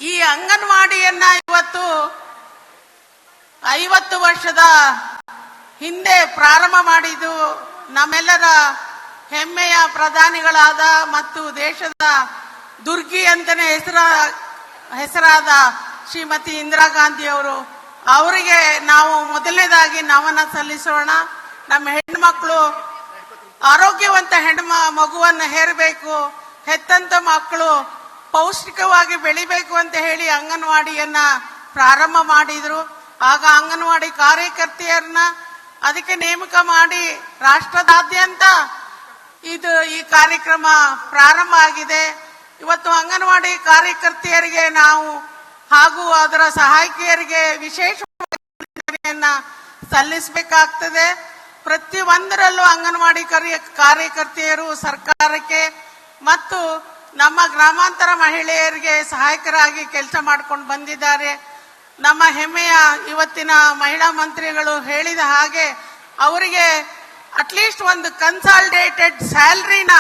ಈ ಅಂಗನವಾಡಿಯನ್ನ ಇವತ್ತು 50 ವರ್ಷದ ಹಿಂದೆ ಪ್ರಾರಂಭ ಮಾಡಿದ್ದು ನಮ್ಮೆಲ್ಲರ ಹೆಮ್ಮೆಯ ಪ್ರಧಾನಿಗಳಾದ ಮತ್ತು ದೇಶದ ದುರ್ಗಿ ಅಂತಾನೆ ಹೆಸರಾದ ಶ್ರೀಮತಿ ಇಂದಿರಾ ಗಾಂಧಿ ಅವರಿಗೆ ನಾವು ಮೊದಲನೇದಾಗಿ ನಮನ ಸಲ್ಲಿಸೋಣ. ನಮ್ಮ ಹೆಣ್ಮಕ್ಳು ಆರೋಗ್ಯವಂತ ಮಗುವನ್ನು ಹೇರಬೇಕು, ಹೆತ್ತಂತ ಮಕ್ಕಳು ಪೌಷ್ಟಿಕವಾಗಿ ಬೆಳಿಬೇಕು ಅಂತ ಹೇಳಿ ಅಂಗನವಾಡಿಯನ್ನ ಪ್ರಾರಂಭ ಮಾಡಿದ್ರು. ಆಗ ಅಂಗನವಾಡಿ ಕಾರ್ಯಕರ್ತೆಯರನ್ನ ಅದಕ್ಕೆ ನೇಮಕ ಮಾಡಿ ರಾಷ್ಟ್ರದಾದ್ಯಂತ ಈ ಕಾರ್ಯಕ್ರಮ ಪ್ರಾರಂಭ ಆಗಿದೆ. ಇವತ್ತು ಅಂಗನವಾಡಿ ಕಾರ್ಯಕರ್ತೆಯರಿಗೆ ನಾವು ಹಾಗೂ ಅದರ ಸಹಾಯಕಿಯರಿಗೆ ವಿಶೇಷ ಸಲ್ಲಿಸಬೇಕಾಗ್ತದೆ. ಪ್ರತಿಯೊಂದರಲ್ಲೂ ಅಂಗನವಾಡಿ ಕಾರ್ಯಕರ್ತೆಯರು ಸರ್ಕಾರಕ್ಕೆ ಮತ್ತು ನಮ್ಮ ಗ್ರಾಮಾಂತರ ಮಹಿಳೆಯರಿಗೆ ಸಹಾಯಕರಾಗಿ ಕೆಲಸ ಮಾಡ್ಕೊಂಡು ಬಂದಿದ್ದಾರೆ. ನಮ್ಮ ಹೆಮ್ಮೆಯ ಇವತ್ತಿನ ಮಹಿಳಾ ಮಂತ್ರಿಗಳು ಹೇಳಿದ ಹಾಗೆ ಅವರಿಗೆ ಅಟ್ಲೀಸ್ಟ್ ಒಂದು ಕನ್ಸಾಲಿಡೇಟೆಡ್ ಸ್ಯಾಲರಿನ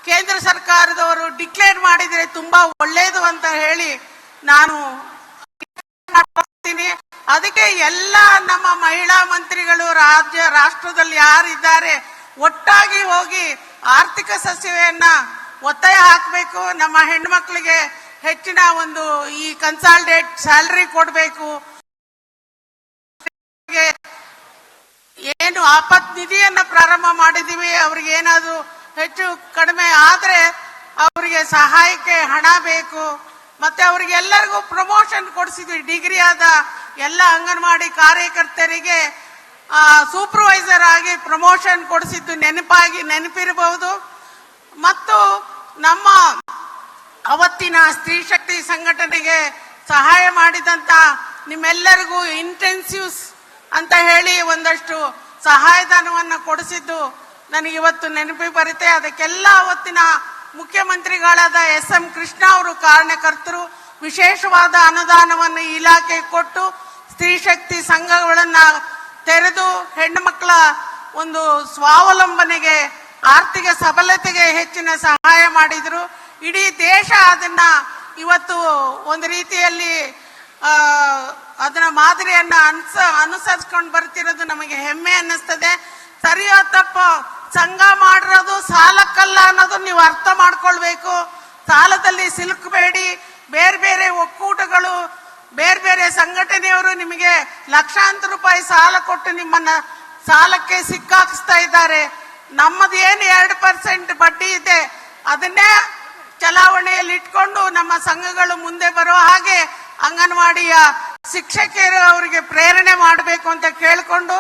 ಕೇಂದ್ರ ಸರ್ಕಾರದವರು ಡಿಕ್ಲೇರ್ ಮಾಡಿದರೆ ತುಂಬಾ ಒಳ್ಳೆಯದು ಅಂತ ಹೇಳಿ ನಾನು ಅದಕ್ಕೆ ಎಲ್ಲ ನಮ್ಮ ಮಹಿಳಾ ಮಂತ್ರಿಗಳು ರಾಷ್ಟ್ರದಲ್ಲಿ ಯಾರಿದ್ದಾರೆ ಒಟ್ಟಾಗಿ ಹೋಗಿ ಆರ್ಥಿಕ ಸಚಿವೆಯನ್ನ ಒತ್ತಾಯ ಹಾಕಬೇಕು. ನಮ್ಮ ಹೆಣ್ಮಕ್ಳಿಗೆ ಹೆಚ್ಚಿನ ಒಂದು ಈ ಕನ್ಸಾಲಿಡೇಟ್ ಸ್ಯಾಲರಿ ಕೊಡಬೇಕು. ಏನು ಆಪತ್ ನಿಧಿಯನ್ನ ಪ್ರಾರಂಭ ಮಾಡಿದೀವಿ, ಅವ್ರಿಗೆ ಏನಾದ್ರು ಹೆಚ್ಚು ಕಡಿಮೆ ಆದ್ರೆ ಅವರಿಗೆ ಸಹಾಯಕ್ಕೆ ಹಣ ಬೇಕು. ಮತ್ತೆ ಅವರಿಗೆಲ್ಲರಿಗೂ ಪ್ರಮೋಷನ್ ಕೊಡಿಸಿದ್ವಿ. ಡಿಗ್ರಿ ಆದ ಎಲ್ಲ ಅಂಗನವಾಡಿ ಕಾರ್ಯಕರ್ತರಿಗೆ ಸೂಪರ್ವೈಸರ್ ಆಗಿ ಪ್ರಮೋಷನ್ ಕೊಡಿಸಿದ್ದು ನೆನಪಿರಬಹುದು. ಮತ್ತು ನಮ್ಮ ಅವತ್ತಿನ ಸ್ತ್ರೀ ಶಕ್ತಿ ಸಂಘಟನೆಗೆ ಸಹಾಯ ಮಾಡಿದಂತ ನಿಮ್ಮೆಲ್ಲರಿಗೂ ಇಂಟೆನ್ಸಿವ್ಸ್ ಅಂತ ಹೇಳಿ ಒಂದಷ್ಟು ಸಹಾಯಧನವನ್ನು ಕೊಡಿಸಿದ್ದು ನನಗಿವತ್ತು ನೆನಪಿ ಬರುತ್ತೆ. ಅದಕ್ಕೆಲ್ಲ ಅವತ್ತಿನ ಮುಖ್ಯಮಂತ್ರಿಗಳಾದ SM ಕೃಷ್ಣ ಅವರು ಕಾರಣಕರ್ತರು. ವಿಶೇಷವಾದ ಅನುದಾನವನ್ನು ಇಲಾಖೆ ಕೊಟ್ಟು ಸ್ತ್ರೀ ಶಕ್ತಿ ಸಂಘಗಳನ್ನ ತೆರೆದು ಹೆಣ್ಣು ಮಕ್ಕಳ ಒಂದು ಸ್ವಾವಲಂಬನೆಗೆ ಆರ್ಥಿಕ ಸಬಲತೆಗೆ ಹೆಚ್ಚಿನ ಸಹಾಯ ಮಾಡಿದ್ರು. ಇಡೀ ದೇಶ ಅದನ್ನ ಇವತ್ತು ಒಂದು ರೀತಿಯಲ್ಲಿ ಅದನ್ನ ಮಾದರಿಯನ್ನ ಅನುಸರಿಸ್ಕೊಂಡು ಬರ್ತಿರೋದು ನಮಗೆ ಹೆಮ್ಮೆ ಅನ್ನಿಸ್ತದೆ. ಸರಿಯೋ ತಪ್ಪ ಸಂಘ ಮಾಡಿರೋದು ಸಾಲಕ್ಕಲ್ಲ ಅನ್ನೋದು ನೀವು ಅರ್ಥ ಮಾಡ್ಕೊಳ್ಬೇಕು. ಸಾಲದಲ್ಲಿ ಸಿಲುಕಬೇಡಿ. ಬೇರೆ ಬೇರೆ ಒಕ್ಕೂಟಗಳು ಬೇರೆ ಬೇರೆ ಸಂಘಟನೆಯವರು ನಿಮಗೆ ಲಕ್ಷಾಂತರ ರೂಪಾಯಿ ಸಾಲ ಕೊಟ್ಟು ನಿಮ್ಮನ್ನ ಸಾಲಕ್ಕೆ ಸಿಕ್ಕಾಕಿಸ್ತಾ ಇದ್ದಾರೆ. ನಮ್ಮದು ಏನು 2% ಬಡ್ಡಿ ಇದೆ ಅದನ್ನೇ ಚಲಾವಣೆಯಲ್ಲಿ ಇಟ್ಕೊಂಡು ನಮ್ಮ ಸಂಘಗಳು ಮುಂದೆ ಬರೋ ಹಾಗೆ ಅಂಗನವಾಡಿಯ ಶಿಕ್ಷಕಿಯರು ಅವರಿಗೆ ಪ್ರೇರಣೆ ಮಾಡಬೇಕು ಅಂತ ಕೇಳಿಕೊಂಡು,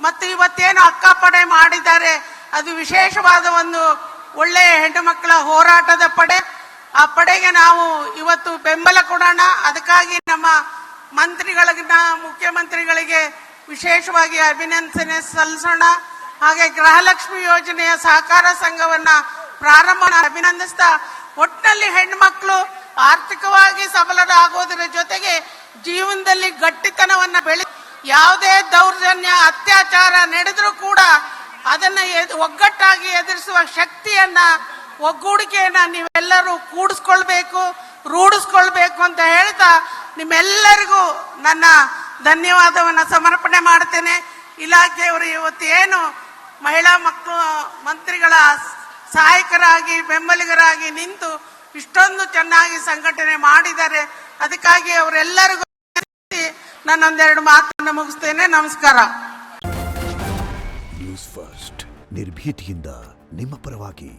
ಮತ್ತು ಇವತ್ತೇನು ಅಕ್ಕಪಡೆ ಮಾಡಿದ್ದಾರೆ ಅದು ವಿಶೇಷವಾದ ಒಂದು ಒಳ್ಳೆಯ ಹೆಣ್ಣು ಮಕ್ಕಳ ಹೋರಾಟದ ಪಡೆ. ಆ ಪಡೆಗೆ ನಾವು ಇವತ್ತು ಬೆಂಬಲ ಕೊಡೋಣ. ಅದಕ್ಕಾಗಿ ನಮ್ಮ ಮುಖ್ಯಮಂತ್ರಿಗಳಿಗೆ ವಿಶೇಷವಾಗಿ ಅಭಿನಂದನೆ ಸಲ್ಲಿಸೋಣ. ಹಾಗೆ ಗೃಹಲಕ್ಷ್ಮಿ ಯೋಜನೆಯ ಸಹಕಾರ ಸಂಘವನ್ನ ಪ್ರಾರಂಭ ಅಭಿನಂದಿಸ್ತಾ, ಒಟ್ಟಿನಲ್ಲಿ ಹೆಣ್ಮಕ್ಳು ಆರ್ಥಿಕವಾಗಿ ಸಬಲರಾಗೋದರ ಜೊತೆಗೆ ಜೀವನದಲ್ಲಿ ಗಟ್ಟಿತನವನ್ನ ಯಾವುದೇ ದೌರ್ಜನ್ಯ ಅತ್ಯಾಚಾರ ನಡೆದ್ರೂ ಕೂಡ ಅದನ್ನ ಒಗ್ಗಟ್ಟಾಗಿ ಎದುರಿಸುವ ಶಕ್ತಿಯನ್ನ ಒಗ್ಗೂಡಿಕೆಯನ್ನ ನೀವೆಲ್ಲರೂ ರೂಢಿಸ್ಕೊಳ್ಬೇಕು ಅಂತ ಹೇಳ್ತಾ ನಿಮ್ಮೆಲ್ಲರಿಗೂ ನನ್ನ ಧನ್ಯವಾದವನ್ನ ಸಮರ್ಪಣೆ ಮಾಡ್ತೇನೆ. ಇಲಾಖೆಯವರು ಇವತ್ತು ಏನು ಮಹಿಳಾ ಮಂತ್ರಿಗಳ ಸಹಾಯಕರಾಗಿ ಬೆಂಬಲಿಗರಾಗಿ ನಿಂತು ಇಷ್ಟೊಂದು ಚೆನ್ನಾಗಿ ಸಂಘಟನೆ ಮಾಡಿದ್ದಾರೆ. ಅದಕ್ಕಾಗಿ ಅವರೆಲ್ಲರಿಗೂ ನಾನೊಂದೆರಡು ಮಾತನ್ನು ಮುಗಿಸ್ತೇನೆ. ನಮಸ್ಕಾರ. ನ್ಯೂಸ್ ಫಸ್ಟ್ ನಿರ್ಭೀತಿಯಿಂದ ನಿಮ್ಮ ಪರವಾಗಿ.